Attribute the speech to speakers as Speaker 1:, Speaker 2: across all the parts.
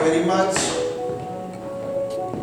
Speaker 1: very much.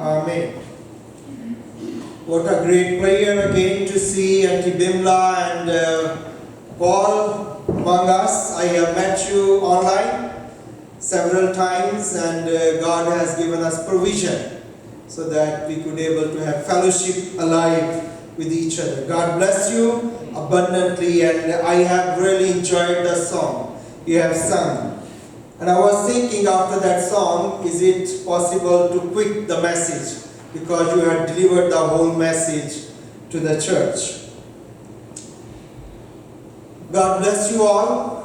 Speaker 1: Amen. What a great prayer again to see Auntie Bimla and Paul among us. I have met you online several times, and God has given us provision so that we could able to have fellowship alive with each other. God bless you abundantly, and I have really enjoyed the song you have sung. And I was thinking after that song, is it possible to quit the message because you had delivered the whole message to the church. God bless you all.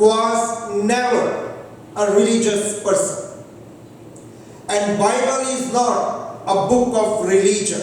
Speaker 1: was never a religious person, and Bible is not a book of religion.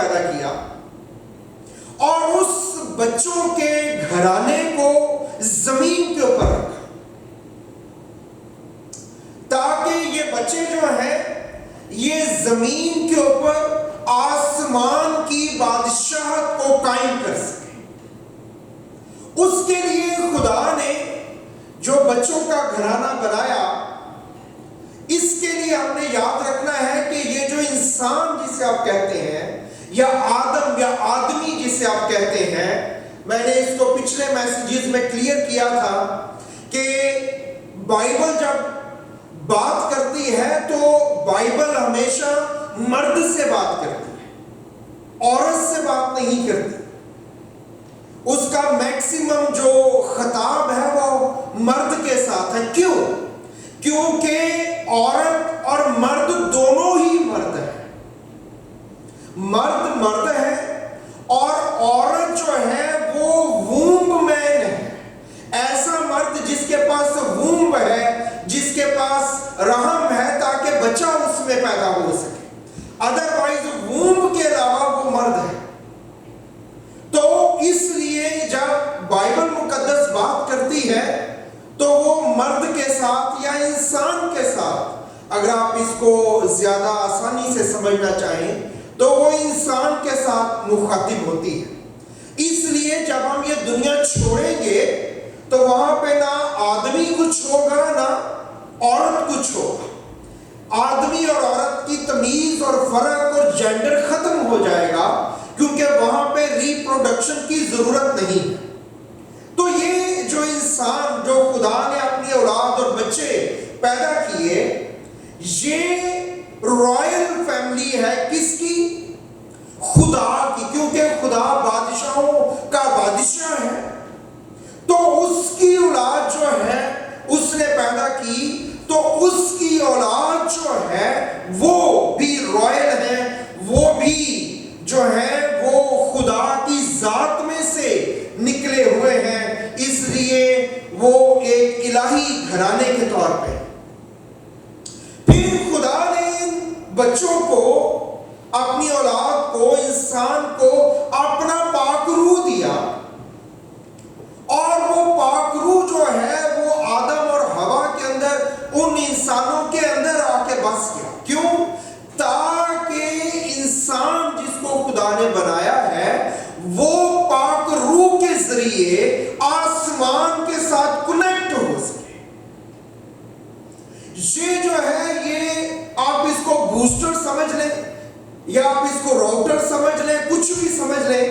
Speaker 1: پیدا کیا اور اس بچوں کے گھرانے کو زمین کے اوپر رکھا تاکہ یہ بچے جو ہیں یہ زمین کے اوپر آسمان کی بادشاہت کو قائم کر سکیں۔ اس کے لیے خدا نے جو بچوں کا گھرانہ بنایا، اس کے لیے ہم نے یاد رکھنا ہے کہ یہ جو انسان جسے آپ کہتے ہیں یا آدم یا آدمی جسے آپ کہتے ہیں، میں نے اس کو پچھلے میسیجز میں کلیئر کیا تھا کہ بائبل جب بات کرتی ہے تو بائبل ہمیشہ مرد سے بات کرتی ہے، عورت سے بات نہیں کرتی۔ اس کا میکسیمم جو خطاب ہے وہ مرد کے ساتھ ہے۔ کیوں؟ کیونکہ عورت اور مرد دونوں ہی مرد ہیں۔ مرد مرد ہے اور عورت جو ہے وہ وومب مین ہے، ایسا مرد جس کے پاس وومب ہے، جس کے پاس رحم ہے تاکہ بچہ اس میں پیدا ہو سکے، ادروائز وومب کے علاوہ وہ مرد ہے۔ تو اس لیے جب بائبل مقدس بات کرتی ہے تو وہ مرد کے ساتھ یا انسان کے ساتھ، اگر آپ اس کو زیادہ آسانی سے سمجھنا چاہیں تو وہ انسان کے ساتھ مخاطب ہوتی ہے۔ اس لیے جب ہم یہ دنیا چھوڑیں گے تو وہاں پہ نہ آدمی کچھ ہوگا نہ عورت کچھ ہوگا۔ آدمی اور عورت کی تمیز اور فرق اور جینڈر ختم ہو جائے گا، کیونکہ وہاں پہ ریپروڈکشن کی ضرورت نہیں ہے۔ تو یہ جو انسان، جو خدا نے اپنی اولاد اور بچے پیدا کیے، یہ رائل فیملی ہے کس کی؟ خدا کی، کیونکہ خدا بادشاہوں کا بادشاہ ہے۔ تو اس کی اولاد جو ہے اس نے پیدا کی، تو اس کی اولاد جو ہے وہ بھی رائل ہے، وہ بھی جو ہے وہ خدا کی ذات میں سے نکلے ہوئے ہیں، اس لیے وہ ایک الہی گھرانے کے طور پہ۔ پھر خدا نے بچوں کو، اپنی اولاد کو، انسان کو اپنا پاک روح دیا، اور وہ پاک روح جو ہے وہ آدم اور حوا کے اندر، ان انسانوں کے اندر آ کے بس گیا۔ کیوں؟ تاکہ انسان جس کو خدا نے بنایا ہے وہ پاک روح کے ذریعے آسمان کے ساتھ کنیکٹ ہو سکے۔ یہ جو ہے، یہ آپ اس کو بوسٹر سمجھ لیں یا آپ اس کو راؤٹر سمجھ لیں، کچھ بھی سمجھ لیں،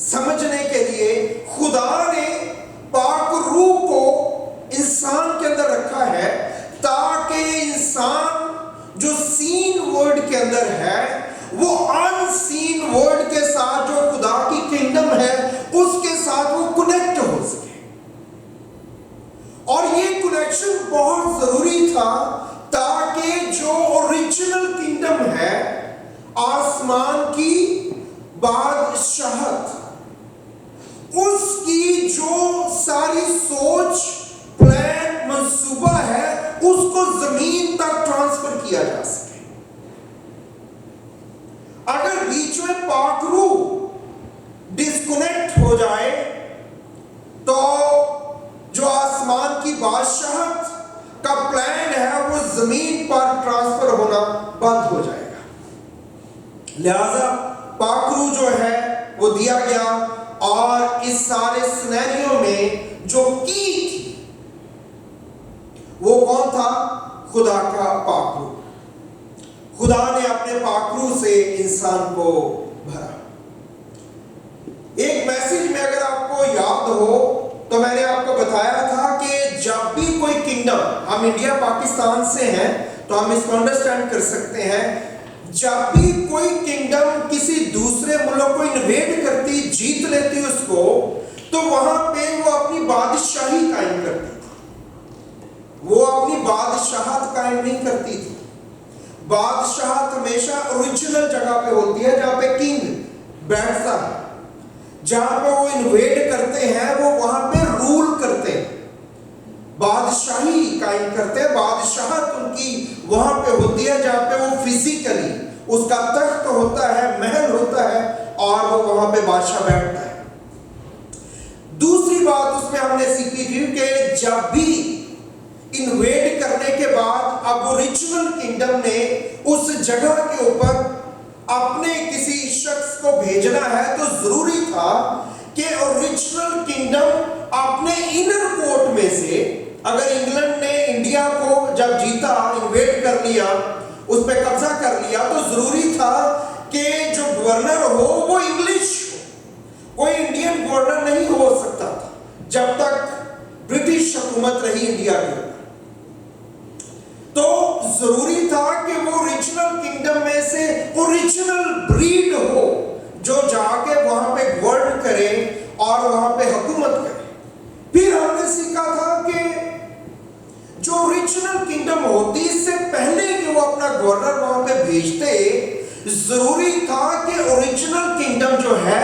Speaker 1: سمجھنے کے لیے خدا نے پاک روح کو انسان کے اندر رکھا ہے تاکہ انسان جو سین ورڈ کے اندر ہے وہ ان سین ورڈ کے ساتھ، جو خدا کی کنگڈم ہے اس کے ساتھ وہ کنیکٹ ہو سکے۔ اور یہ کنیکشن بہت ضروری تھا تاکہ جو اوریجنل کنگڈم ہے، آسمان کی بادشاہت، اس کی جو ساری سوچ، پلان، منصوبہ ہے، اس کو زمین تک ٹرانسفر کیا جا سکے۔ اگر بیچ میں پاک روح ڈسکنیکٹ ہو جائے تو جو آسمان کی بادشاہت کا پلان ہے وہ زمین پر ٹرانسفر ہونا بند ہو جائے گا۔ لہذا پاک روح جو ہے وہ دیا گیا، اور اس سارے سینیریو میں جو کی تھی وہ کون تھا؟ خدا کا پاک روح۔ خدا نے اپنے پاک روح سے انسان کو بھرا۔ ایک میسج میں اگر آپ کو یاد ہو تو میں نے آپ کو بتایا تھا کہ جب بھی کوئی کنگڈم، ہم انڈیا پاکستان سے ہیں تو ہم اس کو انڈرسٹینڈ کر سکتے ہیں، جب بھی کوئی کنگڈم کسی دوسرے ملک کو انویڈ کرتی، جیت لیتی اس کو، تو وہاں پہ وہ اپنی بادشاہی قائم کرتی تھی، وہ اپنی بادشاہت قائم نہیں کرتی تھی۔ بادشاہت ہمیشہ اوریجنل جگہ پہ ہوتی ہے جہاں پہ کنگ بیٹھتا ہے، جہاں پہ وہ انویڈ کرتے ہیں وہ وہاں پہ رول کرتے ہیں، بادشاہی قائم کرتے ہیں، بادشاہت ان کی وہاں پہ ہوتی ہے جہاں پہ وہ فزیکلی، اس کا تخت ہوتا ہے، محل ہوتا اور وہ وہاں پہ بادشاہ بیٹھتا ہے۔ دوسری بات اس میں ہم نے سیکھی تھی کہ جب بھی انویڈ کرنے کے بعد ابوریجنل کنگڈم نے اس جگہ کے اوپر اپنے کسی شخص کو بھیجنا ہے تو ضروری تھا کہ اوریجنل کنگڈم اپنے انر کوٹ میں سے، اگر انگلینڈ نے انڈیا کو جب جیتا، انویڈ کر لیا، اس پہ قبضہ کر لیا، تو ضروری تھا کہ جو گورنر ہو وہ انگلش ہو، کوئی انڈین گورنر نہیں ہو سکتا تھا جب تک برٹش حکومت رہی انڈیا کے اوپر۔ تو ضروری تھا کہ وہ اوریجنل کنگڈم میں سے اوریجنل بریڈ ہو جو جا کے وہاں پہ گورن کرے اور وہاں پہ حکومت کرے۔ پھر ہم نے سیکھا تھا کہ جو اوریجنل کنگڈم ہوتی اس سے پہلے کہ وہ اپنا گورنر وہاں پہ بھیجتے، ضروری تھا کہ اوریجنل کنگڈم جو ہے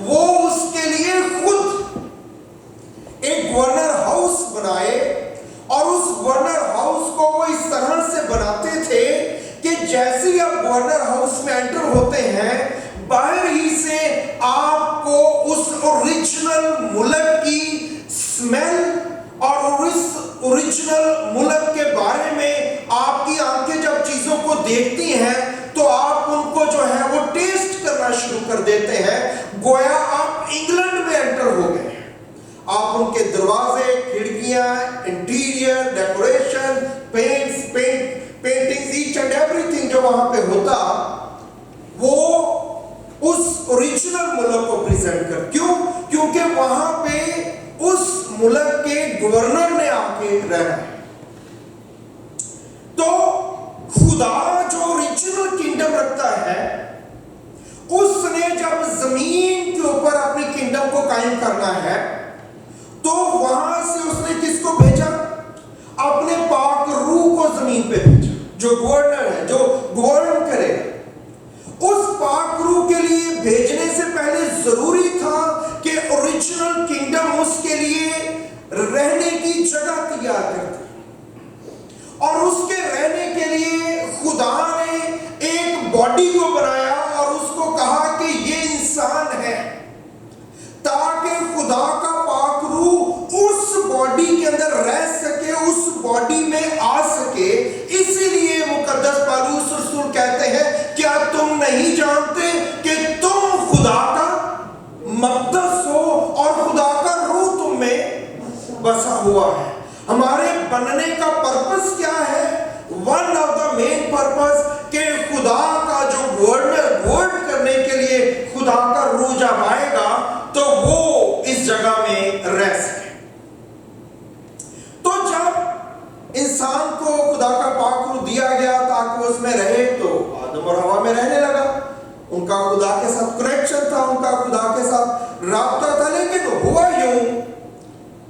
Speaker 1: وہ اس کے لیے خود ایک گورنر ہاؤس بنائے، اور اس گورنر ہاؤس کو وہ اس طرح سے بناتے تھے کہ جیسے ہی آپ گورنر ہاؤس میں انٹر ہوتے ہیں، باہر ہی سے آپ کو اس اوریجنل ملک کی سمیل اور اس اوریجنل ملک کے بارے میں آپ کی آنکھیں جب چیزوں کو دیکھتی ہیں تو آپ ان کو جو ہے وہ ٹیسٹ کرنا شروع کر دیتے ہیں، گویا آپ انگلینڈ میں انٹر ہو گئے۔ آپ ان کے دروازے، کھڑکیاں، interior decoration, paintings, each and ایوری تھنگ جو وہاں پہ ہوتا وہ اس اوریجنل ملک کو پریزنٹ کر۔ کیوں؟ کیونکہ وہاں پہ اس ملک کے گورنر نے آ کے رہنا ہے۔ تو خدا جو اوریجنل کنگڈم رکھتا ہے، اس نے جب زمین کے اوپر اپنی کنگڈم کو قائم کرنا ہے تو وہاں سے اس نے کس کو بھیجا؟ اپنے پاک روح کو زمین پہ بھیجا، جو گورنر ہے، جو گورن کرے۔ اس پاک روح کے لیے بھیجنے سے پہلے ضروری تھا کہ اوریجنل کنگڈم اس کے لیے رہنے کی جگہ تیار کرتے، اور اس کے رہنے کے لیے خدا نے ایک باڈی کو بنایا اور اس کو کہا کہ یہ انسان ہے، تاکہ خدا کا پاک روح اس باڈی کے اندر رہ سکے، اس باڈی میں آ سکے۔ اسی لیے مقدس پالوس رسول کہتے ہیں، کیا تم نہیں جانتے کہ تم خدا کا مقدس ہو اور خدا کا روح تم میں بسا ہوا ہے؟ ہمارے بننے کا پرپس کیا ہے؟ One of the main purpose کہ خدا کا جو گورن کرنے کے لیے خدا کا روح جب آئے گا تو وہ اس جگہ میں رہ سکے۔ تو جب انسان کو خدا کا پاک روح دیا گیا تاکہ اس میں رہے، تو آدم اور حوا میں رہنے لگا، ان کا خدا کے ساتھ کنیکشن تھا، ان کا خدا کے ساتھ رابطہ تھا۔ لیکن ہوا یوں،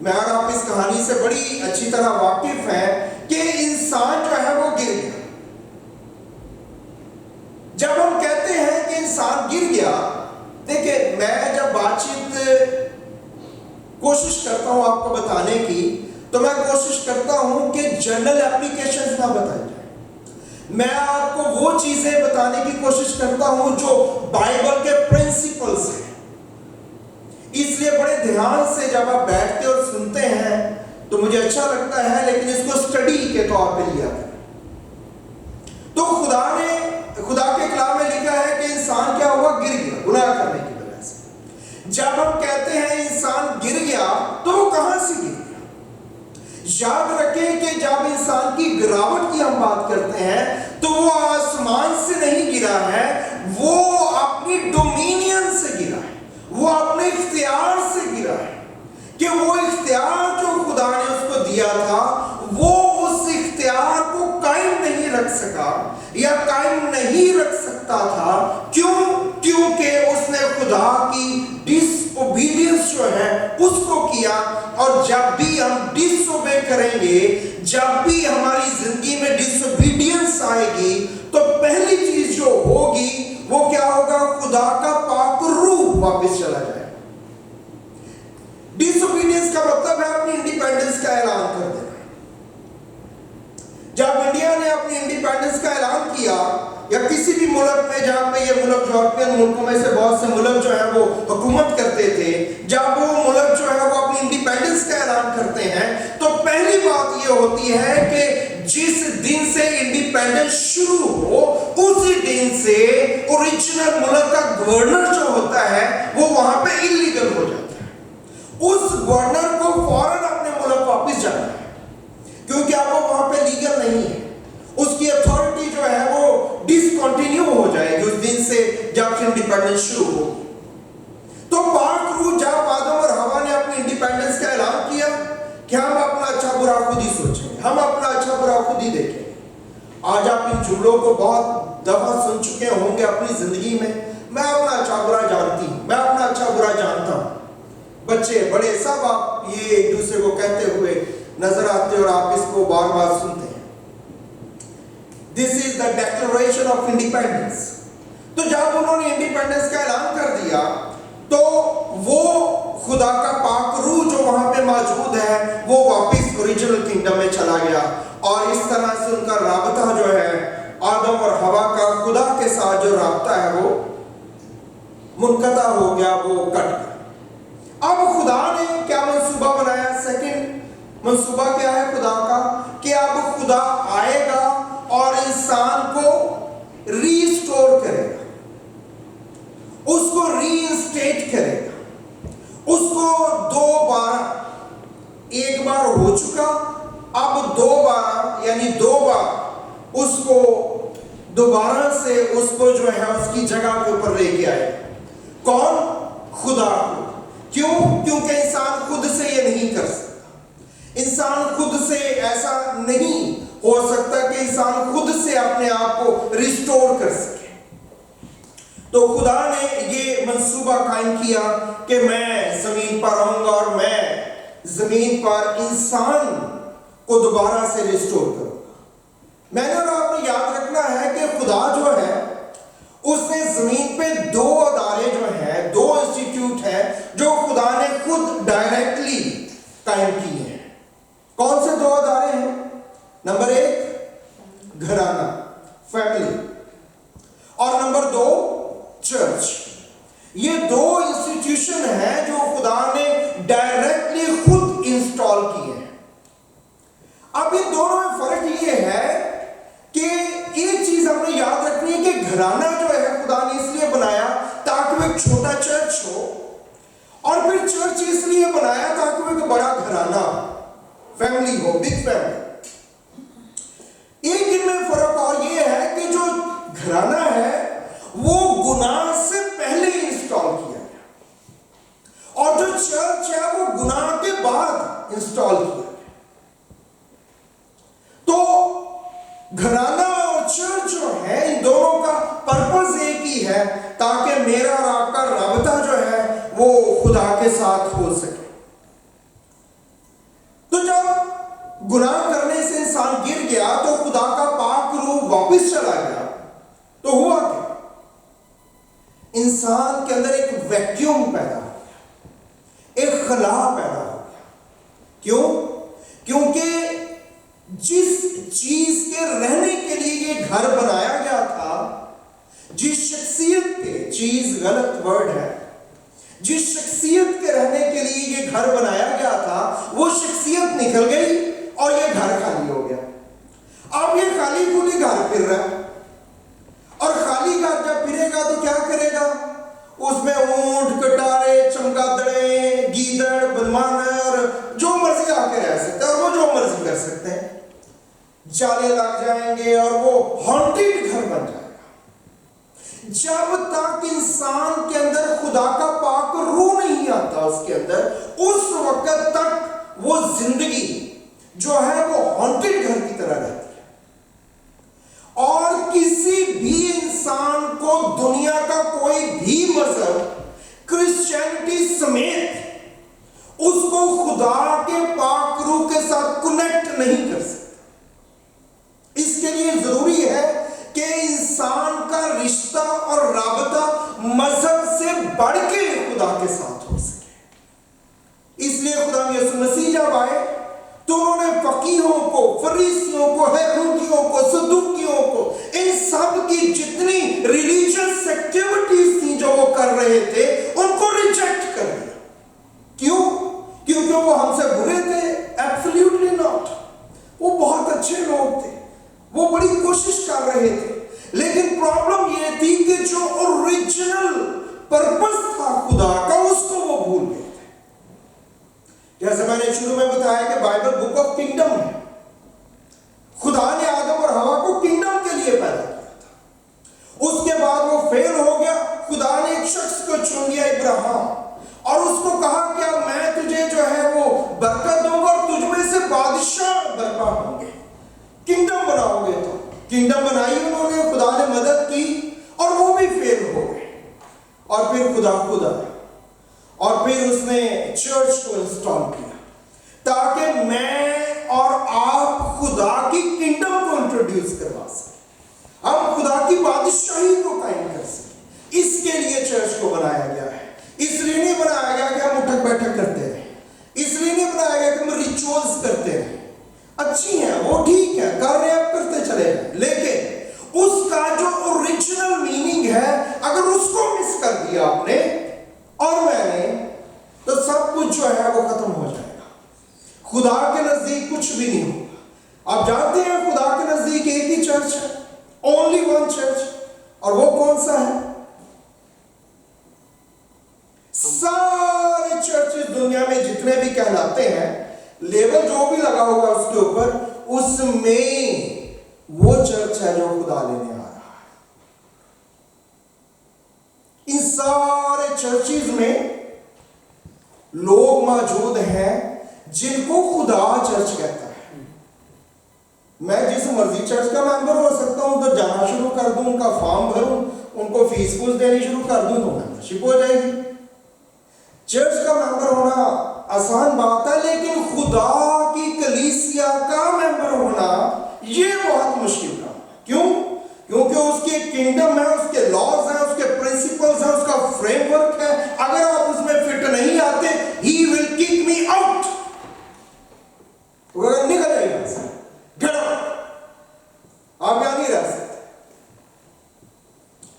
Speaker 1: میں اور آپ اس کہانی سے بڑی اچھی طرح واقف ہیں کہ انسان جو ہے وہ گر گیا۔ جب ہم کہتے ہیں کہ انسان گر گیا، دیکھیں میں جب بات چیت کوشش کرتا ہوں آپ کو بتانے کی، تو میں کوشش کرتا ہوں کہ جنرل اپلیکیشنز نہ بتائی جائیں۔ میں آپ کو وہ چیزیں بتانے کی کوشش کرتا ہوں جو بائبل کے پرنسپلز ہیں۔ اس لیے بڑے دھیان سے جب آپ بیٹھتے اور سنتے ہیں تو مجھے اچھا لگتا ہے، لیکن اس کو اسٹڈی کے طور پہ لیا کریں۔ تو خدا کے کلام میں لکھا ہے کہ انسان کیا ہوا؟ گر گیا، گناہ کرنے کی وجہ سے۔ جب ہم کہتے ہیں انسان گر گیا تو وہ کہاں سے گر گیا؟ یاد رکھیں کہ جب انسان کی گراوٹ کی ہم بات کرتے ہیں تو وہ آسمان سے نہیں گرا ہے، وہ اپنی ڈومینین سے گرا ہے، وہ اپنے اختیار سے گرا ہے، کہ وہ اختیار جو خدا نے اس کو دیا تھا وہ اس اختیار کو قائم نہیں رکھ سکا یا قائم نہیں رکھ سکتا تھا۔ کیوں؟ کیونکہ اس نے خدا کی ڈس اوبیڈینس جو ہے اس کو کیا، اور جب بھی ہم ڈس اوبے کریں گے، جب بھی ہماری زندگی میں ڈس اوبیڈینس آئے گی، تو پہلی چیز جو ہوگی وہ کیا ہوگا؟ خدا کا پاک روح واپس چلا جائے۔ ڈس اوبیڈینس کا مطلب ہے اپنی انڈیپینڈنس کا اعلان کر دینا۔ جب انڈیا نے اپنی انڈیپینڈنس کا اعلان کیا، یا کسی بھی ملک میں جہاں پہ یہ ملک یورپین ملکوں میں سے بہت سے ملک کرتے تھے جب وہ ملک جو ہے وہ اپنی انڈیپینڈنس کا اعلان کرتے ہیں تو پہلی بات یہ ہوتی ہے کہ جس دن سے انڈیپینڈنس شروع ہو اسی دن سے اوریجنل ملک کا گورنر جو ہوتا ہے وہ وہاں پہ انلیگل ہو جاتا ہے. اس گورنر کو فوراً اپنے ملک واپس جانا ہے کیونکہ اب وہ وہاں پہ لیگل نہیں ہے. اس کی اتھارٹی جو ہے وہ ڈسکنٹینیو ہو جائے گی اس دن سے جب سے انڈیپینڈنس شروع ہوگی. تو پاک روح جب آدم اور حوا نے اپنی انڈیپینڈنس کا اعلان کیا کہ ہم اپنا اچھا برا خود ہی سوچیں گے, ہم اپنا اچھا برا خود ہی دیکھیں گے. آج آپ ان جملوں کو بہت دفعہ سن چکے ہوں گے اپنی زندگی میں اپنا اچھا برا جانتی ہوں, میں اپنا اچھا برا جانتا ہوں. بچے بڑے سب آپ یہ ایک دوسرے کو کہتے ہوئے نظر آتے اور آپ اس کو بار بار سنتے ہیں. This is the declaration of independence. تو جب انہوں نے انڈیپینڈنس کا اعلان کر دیا تو وہ خدا کا پاک روح جو وہاں پہ موجود ہے وہ واپس اوریجنل کنگڈم میں چلا گیا اور اس طرح سے ان کا رابطہ جو ہے آدم اور حوا کا خدا کے ساتھ جو رابطہ ہے وہ منقطع ہو گیا, وہ کٹ گیا. اب خدا نے کیا منصوبہ بنایا؟ سیکنڈ منصوبہ کیا ہے خدا کا کہ اب خدا آئے گا اور انسان کو ریسٹور کرے گا, اس کو ری انسٹیٹ کرے گا, اس کو دوبارہ, ایک بار ہو چکا اب دوبارہ یعنی دو بار اس کو دوبارہ سے اس کو جو ہے اس کی جگہ کے اوپر لے کے آئے. کون؟ خدا کو. کیوں؟ کیونکہ انسان خود سے یہ نہیں کر سکتا. انسان خود سے ایسا نہیں ہو سکتا کہ انسان خود سے اپنے آپ کو ریسٹور کر سکے. تو خدا نے یہ منصوبہ قائم کیا کہ میں زمین پر آؤں گا اور میں زمین پر انسان کو دوبارہ سے ریسٹور کروں گا. میں نے اور آپ نے یاد رکھنا ہے کہ خدا جو ہے اس نے زمین پہ دو ادارے جو ہیں, دو انسٹیٹیوٹ ہیں جو خدا نے خود ڈائریکٹلی قائم کیے ہیں. کون سے دو ادارے ہیں؟ نمبر ایک گھرانہ, فیملی, اور نمبر دو چرچ. یہ دو انسٹیٹیوشن ہیں جو خدا نے ڈائریکٹلی خود انسٹال کیے ہیں. اب ان دونوں میں فرق یہ ہے کہ ایک چیز ہم نے یاد رکھنی ہے کہ گھرانہ جو ہے خدا نے اس لیے بنایا تاکہ وہ ایک چھوٹا چرچ ہو, اور پھر چرچ اس لیے بنایا تاکہ وہ ایک بڑا گھرانہ فیملی ہو, بگ فیملی. ایک ان میں فرق اور یہ ہے کہ جو گھرانہ ہے وہ گناہ سے پہلے انسٹال کیا گیا اور جو چرچ ہے وہ گناہ کے بعد انسٹال کیا گیا. تو گھرانہ اور چرچ جو ہے ان دونوں کا پرپس ایک ہی ہے تاکہ میرا اور آپ کا رابطہ جو ہے وہ خدا کے ساتھ ہو سکے. تو جب گناہ کرنے سے انسان گر گیا تو خدا کا پاک روح واپس چلا گیا تو ہوا کیا؟ انسان کے اندر ایک ویکیوم پیدا ہو گیا, ایک خلا پیدا ہو گیا. کیوں؟ کیونکہ جس چیز کے رہنے کے لیے یہ گھر بنایا گیا تھا, جس شخصیت کے, چیز غلط ورڈ ہے, جس شخصیت کے رہنے کے لیے یہ گھر بنایا گیا تھا وہ شخصیت نکل گئی اور یہ گھر خالی ہو گیا. اب یہ خالی خالی گھر پھر رہا ہے, اور خالی گھر جب پھرے گا تو کیا کرے گا؟ اس میں اونٹ, کٹارے, چمگادڑے, گیدڑ, بدمانر جو مرضی آ کے رہ سکتے ہیں اور وہ جو مرضی کر سکتے ہیں. جالے لگ جائیں گے اور وہ ہانٹیڈ گھر بن جائے گا. جب تک انسان کے اندر خدا کا پاک روح نہیں آتا اس کے اندر, اس وقت تک وہ زندگی جو ہے وہ ہانٹیڈ گھر کی طرح رہتی ہے. اور کسی بھی انسان کو دنیا کا کوئی بھی مذہب, کرسچینٹی سمیت, اس کو خدا کے پاک روح کے ساتھ کنیکٹ نہیں کر سکتا. اس کے لیے ضروری ہے کہ انسان کا رشتہ اور رابطہ مذہب سے بڑھ کے خدا کے ساتھ ہو سکے. اس لیے خدا یسوع مسیح جب آئے تو انہوں نے فقیہوں کو, فریسیوں کو, ہیرودیوں کو, صدوقیوں کو, ان سب کی جتنی ریلیجیس ایکٹیویٹیز تھیں جو وہ کر رہے تھے ان کو ریجیکٹ کر اور پھر خدا آیا اور پھر اس نے چرچ کو انسٹال کیا تاکہ میں اور آپ خدا کی کنگڈم کو انٹروڈیوس کروا سکیں، ہم خدا کی بادشاہی کو قائم کر سکیں۔ اس کے لیے چرچ کو بنایا گیا ہے، اس لیے نہیں بنایا گیا کہ ہم اٹھک بیٹھک کرتے رہیں، اس لیے نہیں بنایا گیا کہ ہم ریچولز کرتے رہیں۔ اچھی ہیں وہ، ٹھیک ہے، کر رہے آپ کرتے چلے جائیں، لیکن اس کا جو اوریجنل میننگ ہے اگر اس کو مس کر دیا آپ نے اور میں نے، تو سب کچھ جو ہے وہ ختم ہو جائے گا۔ خدا کے نزدیک کچھ بھی نہیں ہوگا۔ آپ جانتے ہیں خدا کے نزدیک ایک ہی چرچ ہے، اونلی ون چرچ، اور وہ کون سا ہے؟ سارے چرچز دنیا میں جتنے بھی کہلاتے ہیں، لیبل جو بھی لگا ہوگا اس کے اوپر، اس میں وہ چرچ ہے جو خدا لینے آ رہا ہے۔ ان سارے چرچز میں لوگ موجود ہیں جن کو خدا چرچ کہتا ہے۔ میں جس مرضی چرچ کا ممبر ہو سکتا ہوں، ادھر جانا شروع کر دوں، ان کا فارم بھروں، ان کو فیس پوس دینی شروع کر دوں تو ممبرشپ ہو جائے گی۔ چرچ کا ممبر ہونا آسان بات ہے، لیکن خدا کی کلیسیا کا ممبر ہونا یہ بہت مشکل کام ہے۔ کیوں؟ کیونکہ اس کی کنگڈم ہے، اس کے لاز ہیں، اس کے پرنسپلز ہیں، اس کا فریم ورک ہے۔ اگر آپ اس میں فٹ نہیں آتے، ہی ول کک می آؤٹ، وہ نکل جائے گا، گیٹ آؤٹ، آپ یہاں نہیں رہ سکتے۔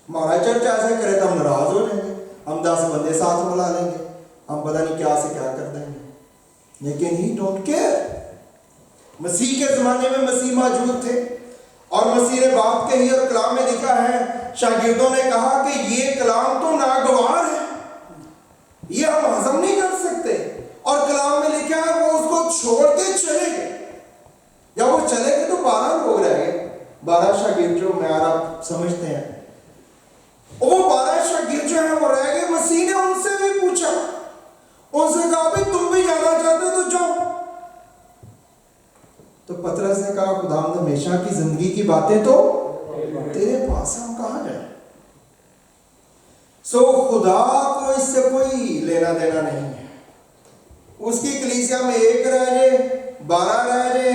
Speaker 1: ہمارا چرچ ایسا کرے تو ہم ناراض ہو جائیں گے، ہم 10 بندے ساتھ بلا لیں گے، ہم پتہ نہیں کیا سے کیا کر دیں گے، لیکن ہی ڈونٹ کیئر۔ مسیح کے زمانے میں مسیح موجود تھے اور مسیح نے بات کہی اور کلام میں لکھا ہے، شاگردوں نے کہا کہ یہ کلام تو ناگوار ہے، یہ ہم ہضم نہیں کر سکتے، اور کلام میں لکھا ہے وہ اس کو چھوڑ کے چلے گئے۔ جب وہ چلے گئے تو 12 لوگ رہ گئے، 12 شاگرد جو معیار سمجھتے ہیں، وہ 12 شاگرد جو ہیں وہ رہ گئے۔ مسیح نے ان سے بھی پوچھا، ان سے کہا بھی تم بھی جانا چاہتے تو جاؤ۔ تو پطرس نے کہا خداوند ہمیشہ کی زندگی کی باتیں تو تیرے پاس ہیں، ہم کہاں جائیں؟ سو خدا کو اس سے کوئی لینا دینا نہیں ہے۔ اس کی کلیسیا میں 1 رہ جائے، 12 رہ جائے،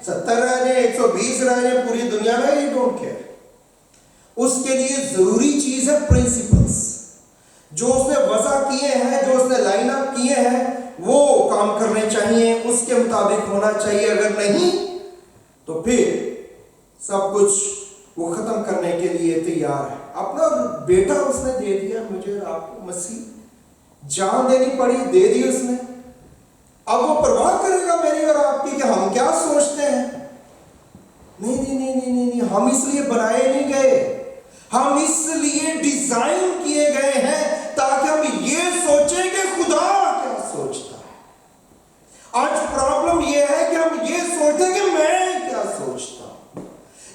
Speaker 1: 70 رہ جائے، 120 رہ جائے، پوری دنیا میں ہی ڈونٹ کیئر۔ اس کے لیے ضروری چیز ہے پرنسپلز، جو اس نے وضع کیے ہیں، جو اس نے لائن اپ کیے ہیں، وہ کام کرنے چاہیے، اس کے مطابق ہونا چاہیے۔ اگر نہیں تو پھر سب کچھ وہ ختم کرنے کے لیے تیار ہے۔ اپنا بیٹا اس نے دے دیا مجھے اور آپ کو، مسیح جان دینی پڑی، دے دی اس نے۔ اب وہ پرواہ کرے گا میری اور آپ کی کہ ہم کیا سوچتے ہیں؟ نہیں نہیں نہیں نہیں نہیں، ہم اس لیے بنائے نہیں گئے، ہم اس لیے ڈیزائن کیے گئے ہیں تاکہ ہم یہ سوچیں کہ خدا کیا سوچتا ہے۔ آج پرابلم یہ ہے کہ ہم یہ سوچتے ہیں کہ میں کیا سوچتا ہوں۔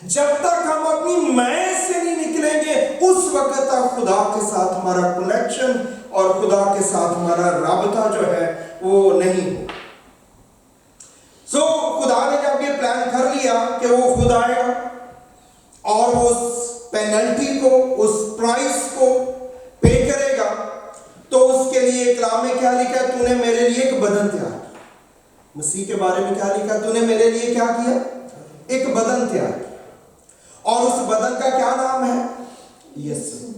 Speaker 1: جب تک ہم اپنی میں سے نہیں نکلیں گے، اس وقت تک خدا کے ساتھ ہمارا کنیکشن اور خدا کے ساتھ ہمارا رابطہ جو ہے وہ نہیں ہو۔ سو خدا نے جب یہ پلان کر لیا کہ وہ خود آئے گا اور اس پینلٹی کو، اس پرائس کو پے کرے گا، تو اس کے لیے کلام میں کیا لکھا ہے؟ تو نے میرے لیے ایک بدن تیار کیا۔ مسیح کے بارے میں کیا لکھا؟ تو نے میرے لیے کیا کیا؟ ایک بدن تیار کیا، اور اس بدن کا کیا نام ہے؟ یسوع۔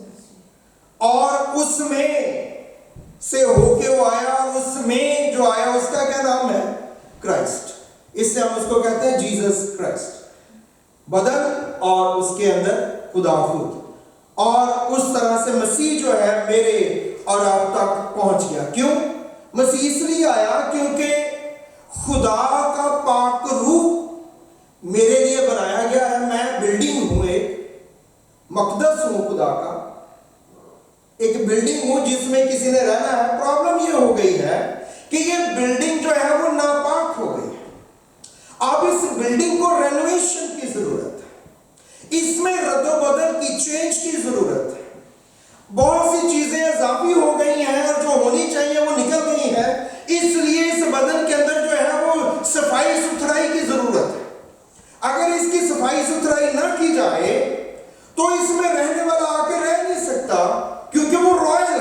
Speaker 1: اور اس میں سے ہو کے وہ آیا، اور اس میں جو آیا اس کا کیا نام ہے؟ کرائسٹ۔ اس سے ہم اس کو کہتے ہیں جیزس کرائسٹ، بدن اور اس کے اندر خدا خود۔ اور اس طرح سے مسیح جو ہے میرے اور آپ تک پہنچ گیا۔ کیوں؟ مسیح اس لیے آیا کیونکہ خدا کا پاک روح میرے لیے بنایا گیا ہے۔ میں بلڈنگ ہوں، ایک مقدس ہوں خدا کا، ایک بلڈنگ ہوں جس میں کسی نے رہنا ہے۔ پرابلم یہ ہو گئی ہے کہ یہ بلڈنگ جو ہے وہ ناپاک ہو گئی ہے۔ اب اس بلڈنگ کو رینوویشن کی ضرورت ہے، اس میں رد و بدل کی، چینج کی ضرورت ہے۔ بہت سی چیزیں اضافی ہو گئی ہیں اور جو ہونی چاہیے وہ نکل گئی ہیں، اس لیے اس بدن کے اندر جو ہے وہ صفائی ستھرائی کی ضرورت ہے۔ اگر اس کی صفائی ستھرائی نہ کی جائے تو اس میں رہنے والا آ کے رہ نہیں سکتا، کیونکہ وہ Royal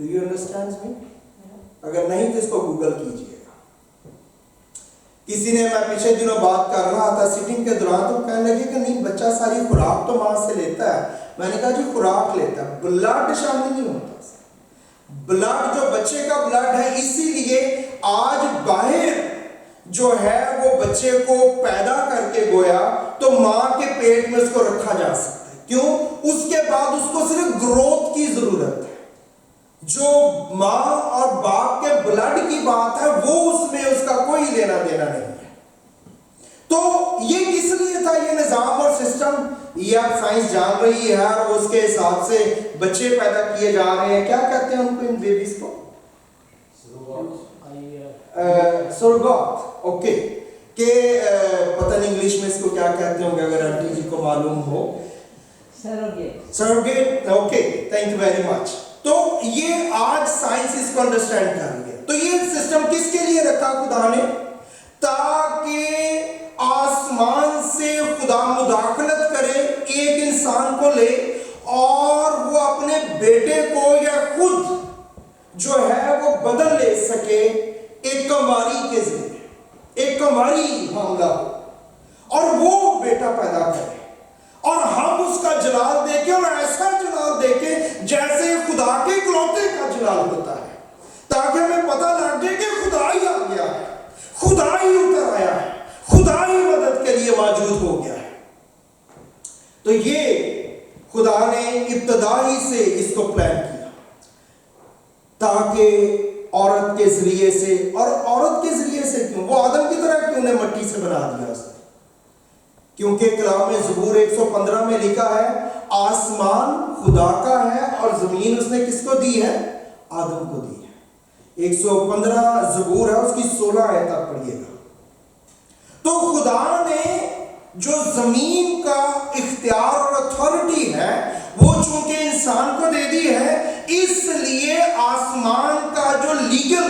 Speaker 1: do you understand me? اگر نہیں تو اس کو گوگل کیجئے گا. کسی نے، میں پچھلے دنوں بات کر رہا تھا سیٹنگ کے دوران، تو کہنے لگے کہ نہیں بچہ ساری خوراک تو ماں سے لیتا ہے. میں نے کہا جی خوراک لیتا ہے، بلڈ شامل نہیں ہوتا. بلڈ جو بچے کا بلڈ ہے، اسی لیے آج باہر جو ہے وہ بچے کو پیدا کر کے گویا تو ماں کے پیٹ میں اس کو رکھا جا سکتا ہے. کیوں؟ اس کے بعد اس کو صرف گروتھ کی ضرورت ہے. جو ماں اور باپ کے بلڈ کی بات ہے وہ اس میں اس کا کوئی لینا دینا نہیں ہے. تو یہ کس لیے تھا یہ نظام اور سسٹم؟ یہ اب سائنس جان رہی ہے اور اس کے حساب سے بچے پیدا کیے جا رہے ہیں. کیا کہتے ہیں ان کو، ان بیبیز کو؟ سروگات. اوکے، کہ پتہ نہیں انگلش میں اس کو کیا کہتے ہوں گے، اگر آنٹی جی کو معلوم ہو. Surrogate. Okay, thank you very much. تو یہ آج سائنس اس کو انڈرسٹینڈ کر رہی ہے. تو یہ سسٹم کس کے لیے رکھا خدا نے؟ تاکہ آسمان سے خدا مداخلت کرے، ایک انسان کو لے اور وہ اپنے بیٹے کو یا خود جو ہے وہ بدل لے سکے ایک کماری کے ذریعے، ایک کماری حاملہ ہو اور وہ بیٹا پیدا کرے، اور ہم اس کا جلال دیکھیں، اور ایسا جلال دیکھیں جیسے خدا کے اکلوتے کا جلال ہوتا ہے، تاکہ ہمیں پتہ لگ جائے کہ خدا ہی آ گیا ہے، خدا ہی اتر آیا ہے، خدا ہی مدد کے لیے موجود ہو گیا ہے. تو یہ خدا نے ابتدا ہی سے اس کو پلان کیا تاکہ عورت کے ذریعے سے، اور عورت کے ذریعے سے کیوں؟ وہ آدم کی طرح کیوں نے مٹی سے بنا دیا اس نے؟ کیونکہ کلام میں زبور 115 میں لکھا ہے آسمان خدا کا ہے اور زمین اس نے کس کو دی ہے؟ آدم کو دی ہے. 115 زبور ہے، اس کی 16 آیت تک پڑھیے گا. تو خدا نے جو زمین کا اختیار اور اتھارٹی ہے وہ چونکہ انسان کو دے دی ہے، اس لیے آسمان کا جو لیگل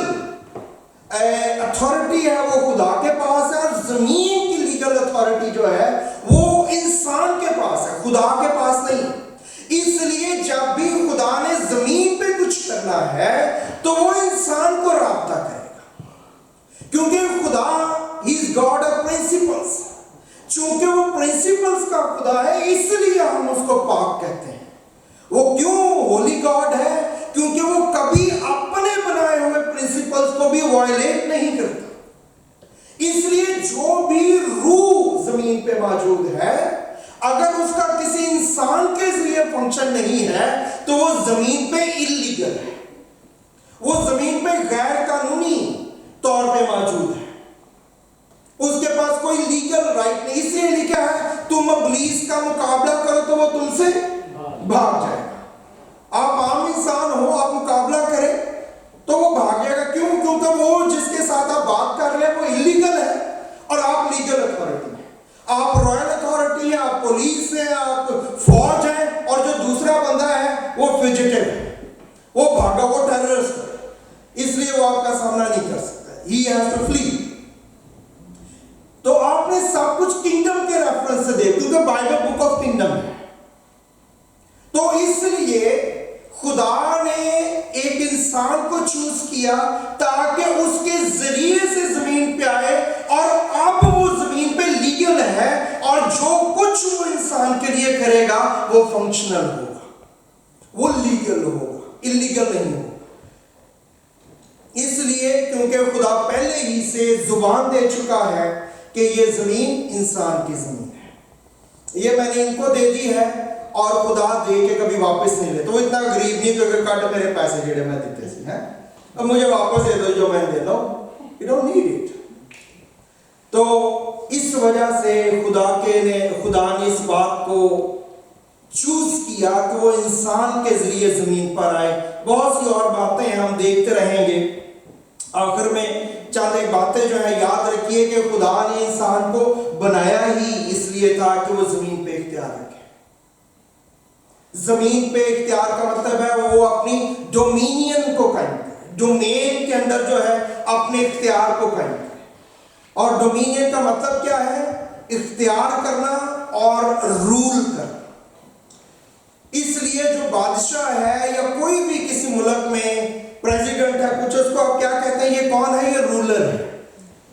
Speaker 1: اتھارٹی ہے وہ خدا کے پاس ہے، اور زمین کی لیگل اتھارٹی جو ہے وہ انسان کے پاس ہے، خدا کے پاس نہیں. اس لیے جب بھی خدا نے زمین پہ کچھ کرنا ہے تو وہ انسان کو رابطہ کرے گا، کیونکہ خدا ہی از گاڈ آف پرنسپلز. چونکہ وہ پرنسپلز کا خدا ہے اس لیے ہم اس کو پاک کہتے ہیں. وہ کیوں ہولی گاڈ ہے؟ کیونکہ وہ کبھی اپنے بنائے ہوئے پرنسپلز کو بھی وائلیٹ نہیں کرتا. اس لیے جو بھی روح زمین پہ موجود ہے، اگر اس کا کسی انسان کے ذریعے فنکشن نہیں ہے تو وہ زمین پہ اللیگل ہے، وہ زمین پہ غیر قانونی طور پہ موجود ہے، اس کے پاس کوئی لیگل رائٹ نہیں. اس لیے لکھا ہے تم ابلیس کا مقابلہ کرو تو وہ تم سے بھاگ جائے گا. آپ عام انسان ہو، آپ مقابلہ کریں تو وہ بھاگ جائے گا. کیوں؟ کیونکہ وہ جس کے ساتھ آپ بات کر رہے ہیں وہ اللیگل ہے اور آپ لیگل اتھارٹی ہیں. آپ رائل اتھارٹی ہیں، آپ پولیس ہیں، آپ فوج ہیں، اور جو دوسرا بندہ ہے وہ فیجیٹیو ہے، وہ بھاگا، وہ ٹیررسٹ ہے، اس لیے وہ آپ کا سامنا نہیں کر سکتا. ہی ہیز ٹو فلی. تو آپ نے سب کچھ کنگڈم کے ریفرنس سے دیکھ، کیونکہ بائبل بک آف کنگڈم ہے. تو اس لیے خدا نے ایک انسان کو چوز کیا تاکہ اس کے ذریعے سے زمین پہ آئے، اور اب وہ زمین پہ لیگل ہے، اور جو کچھ وہ انسان کے لیے کرے گا وہ فنکشنل ہوگا، وہ لیگل ہوگا، اللیگل نہیں ہوگا. اس لیے کیونکہ خدا پہلے ہی سے زبان دے چکا ہے کہ یہ زمین انسان کی زمین ہے، یہ میں نے ان کو دے دی ہے، اور خدا دے کے کبھی واپس نہیں لے. تو وہ اتنا غریب نہیں کہ اگر کٹ میرے پیسے جڑے میں دیتے سی ہیں اب مجھے واپس دے دو جو میں دیتا ہوں. You don't need it. تو اس وجہ سے خدا نے اس بات کو چوز کیا کہ وہ انسان کے ذریعے زمین پر آئے. بہت سی اور باتیں ہم دیکھتے رہیں گے. آخر میں چند ایک باتیں جو ہیں یاد رکھیے کہ خدا نے انسان کو بنایا ہی اس لیے تھا کہ وہ زمین پہ اختیار رکھے. زمین پہ اختیار کا مطلب ہے وہ اپنی ڈومینین کو قائم کرے، ڈومین کے اندر جو ہے اپنے اختیار کو قائم کرے. اور ڈومینین کا مطلب کیا ہے؟ اختیار کرنا اور رول کرنا. اس لیے جو بادشاہ ہے یا کوئی بھی قسم ملک میں پریزیڈنٹ ہے کچھ، اس کو آپ کیا کہتے ہیں؟ یہ کون ہے؟ یہ رولر ہے،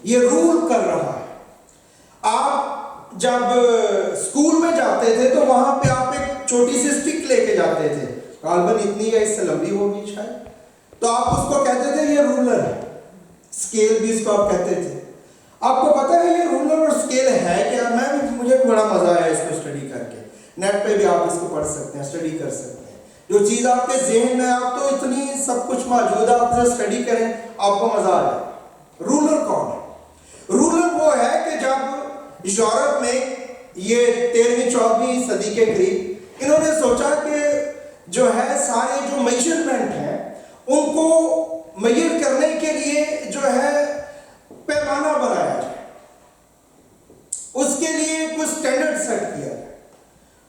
Speaker 1: یہ رول کر رہا ہے۔ آپ جب اسکول میں جاتے تھے تو وہاں پہ آپ ایک چھوٹی سی اسٹک لے کے جاتے تھے، غالباً اتنی یا اس سے لمبی ہوگی شاید، تو آپ اس کو کہتے تھے یہ رولر ہے، اسکیل بھی اس کو آپ کہتے تھے۔ آپ کو پتہ ہے یہ رولر اور اسکیل ہے کیا؟ مجھے بڑا مزہ آیا اس کو اسٹڈی کر کے، نیٹ پہ بھی آپ اس کو پڑھ سکتے ہیں، اسٹڈی کر سکتے ہیں، جو چیز آپ کے ذہن میں آپ تو اتنی سب کچھ موجود ہے، آپ اسے اسٹڈی کریں آپ کو مزہ آ جائے۔ رولر کون ہے؟ رولر وہ ہے کہ جب یورپ میں یہ 13ویں 14ویں صدی کے قریب انہوں نے سوچا کہ جو ہے سارے جو میجرمنٹ ہیں ان کو میجر کرنے کے لیے جو ہے پیمانہ بنایا جائے، اس کے لیے کچھ سٹینڈرڈ سیٹ کیا جائے۔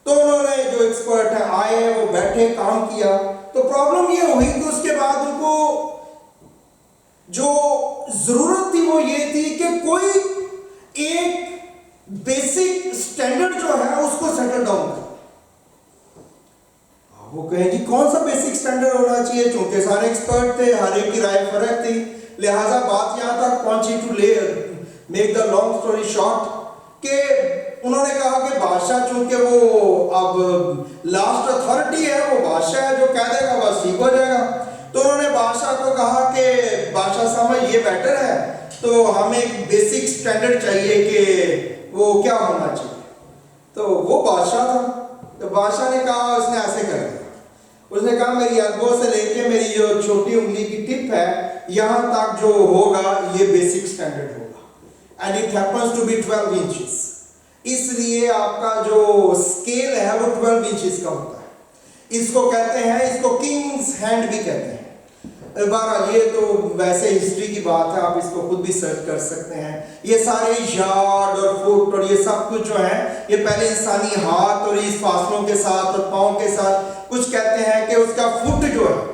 Speaker 1: تو انہوں نے جو ایکسپرٹ ہیں آئے، وہ بیٹھے، کام کیا، تو پرابلم یہ ہوئی کہ اس کے بعد ان کو جو ضرورت تھی وہ یہ تھی کہ کوئی ایک بیسک سٹینڈرڈ جو ہے اس کو سیٹل ڈاؤن کرے۔ وہ کہیں جی کون سا بیسک سٹینڈرڈ ہونا چاہیے؟ چونکہ سارے ایکسپرٹ تھے، ہر ایک کی رائے فرق تھی، لہٰذا بات یہاں تک پہنچی، to make the long story short, کہ انہوں نے کہا کہ بادشاہ چونکہ وہ اب لاسٹ اتھارٹی ہے، وہ بادشاہ ہے، جو کہہ دے گا بس ٹھیک ہو جائے گا۔ تو انہوں نے بادشاہ کو کہا کہ بادشاہ صاحب یہ بیٹر ہے، تو ہمیں ایک بیسک سٹینڈرڈ چاہیے کہ وہ کیا ہونا چاہیے۔ تو وہ بادشاہ تھا، تو بادشاہ نے کہا، اس نے ایسے کر دیا، اس نے کہا میری ایلبو سے لے کے میری جو چھوٹی انگلی کی ٹپ ہے یہاں تک جو ہوگا یہ بیسک سٹینڈرڈ ہوگا، and it happens to be 12 inches، اس لیے آپ کا جو اسکیل ہے وہ 12 انچز کا ہوتا ہے۔ اس کو کہتے ہیں، اس کو کنگز ہینڈ بھی کہتے ہیں۔ بہرحال یہ تو ویسے ہسٹری کی بات ہے، آپ اس کو خود بھی سرچ کر سکتے ہیں۔ یہ سارے یارڈ اور فٹ اور یہ سب کچھ جو ہے یہ پہلے انسانی ہاتھ اور اس فاصلوں کے ساتھ اور پاؤں کے ساتھ، کچھ کہتے ہیں کہ اس کا فٹ جو ہے،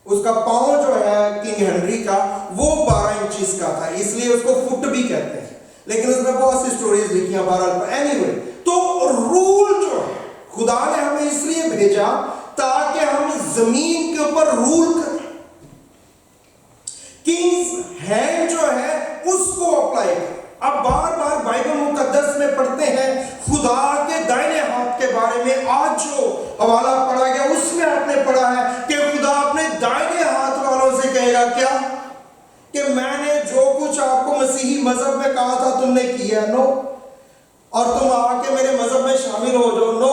Speaker 1: اس کا پاؤں جو ہے کنگ ہنری کا وہ 12 انچز کا تھا، اس لیے اس کو فٹ بھی کہتے ہیں، لیکن اس میں بہت سی سٹوریز لکھی ہیں بہرحال۔ اینیوے، تو رول جو ہے خدا نے ہمیں اس لیے بھیجا تاکہ ہم زمین کے اوپر رول کریں۔ کنگز ہینڈ جو ہے اس کو اپلائی کریں۔ اب بار بار بائبل مقدس میں پڑھتے ہیں خدا کے دائنے ہاتھ کے بارے میں، آج جو حوالہ پڑھا گیا اس میں آپ نے پڑھا ہے کہ خدا اپنے دائنے ہاتھ والوں سے کہے گا کیا؟ کہ میں نے جو کچھ آپ کو مسیحی مذہب میں کہا تھا تم نے کیا، نو، اور تم آ کے میرے مذہب میں شامل ہو جاؤ، نو۔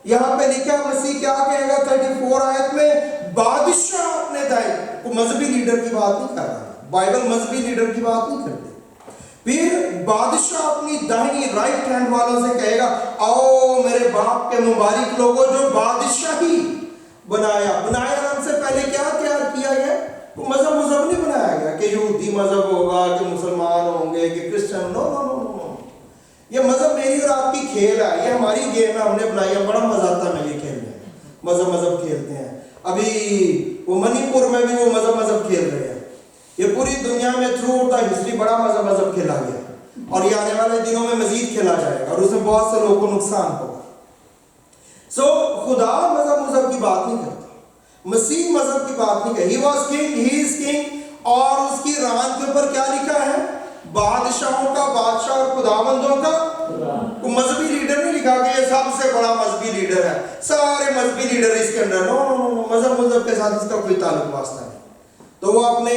Speaker 1: یہاں پہ لکھا مسیح کیا کہے گا 34 آیت میں، بادشاہ اپنے دائیں، وہ مذہبی لیڈر کی بات نہیں کر رہا، بائبل مذہبی لیڈر کی بات نہیں کرتے۔ پھر بادشاہ اپنی داہنی رائٹ ہینڈ والوں سے کہے گا، آؤ میرے باپ کے مبارک لوگوں جو بادشاہی بنایا ہم سے پہلے کیا تیار کیا گیا؟ مذہب نہیں بنایا گیا کہ یہودی مذہب ہوگا، کہ مسلمان ہوں گے، کہ کرسچن، نو نو نو نو۔ یہ مذہب میری اور آپ کی کھیل ہے، یہ ہماری گیم ہے، ہم نے بنائی ہے، بڑا مزہ آتا ہے یہ کھیلنے میں، مذہب کھیلتے ہیں۔ ابھی وہ منی پور میں بھی وہ مذہب کھیل رہے ہیں، یہ پوری دنیا میں تھرو آؤٹ دا ہسٹری بڑا مذہب کھیلا گیا، اور یہ آنے والے دنوں میں مزید کھیلا جائے گا، اور اس میں بہت سے لوگوں کو نقصان ہوگا۔ سو خدا مذہب کی بات نہیں کرتا، مسیح مذہب کی بات نہیں کرتا۔ He was king, he is king، اور اس کی ران کے اوپر کیا لکھا ہے؟ بادشاہوں کا بادشاہ اور خداوندوں کا کوئی مذہبی لیڈر نہیں لکھا کہ یہ سب سے بڑا مذہبی لیڈر ہے، سارے مذہبی لیڈر اس کے اندر، نو، مذہب کے ساتھ اس کا کوئی تعلق واسطہ نہیں۔ تو وہ اپنے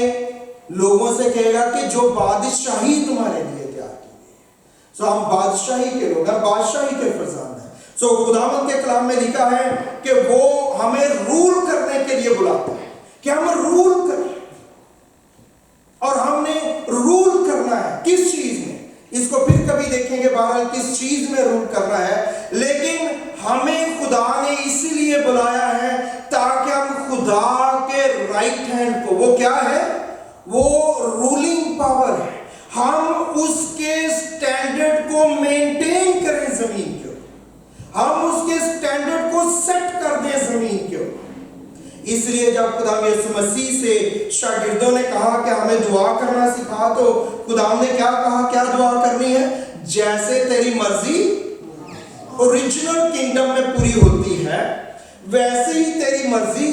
Speaker 1: لوگوں سے کہے گا کہ جو بادشاہی تمہارے لیے تیار کی گئی ہے، سو ہم بادشاہی کے لوگ ہیں، بادشاہی کے فرزند ہیں۔ سو خداوند کے کلام میں لکھا ہے کہ وہ ہمیں رول کرنے کے لیے بلاتا ہے، کہ ہم رول کریں، اور ہم نے رول کرنا ہے کس چیز میں، اس کو پھر کبھی دیکھیں گے بہرحال کس چیز میں رول کرنا ہے، لیکن ہمیں خدا نے اسی لیے بلایا ہے تاکہ ہم خدا کے رائٹ ہینڈ کو، وہ کیا ہے؟ وہ رولنگ پاور ہے، ہم اس کے سٹینڈرڈ کو مینٹین کریں زمین کے اوپر، ہم اس کے سٹینڈرڈ کو سیٹ کر دیں زمین کے اوپر۔ اس لیے جب خدا یسوع مسیح سے شاگردوں نے کہا کہ ہمیں دعا کرنا سکھا، تو خدا نے کیا کہا، کیا دعا کرنی ہے؟ جیسے تیری مرضی اوریجنل کنگڈم میں پوری ہوتی ہے، ویسے ہی تیری مرضی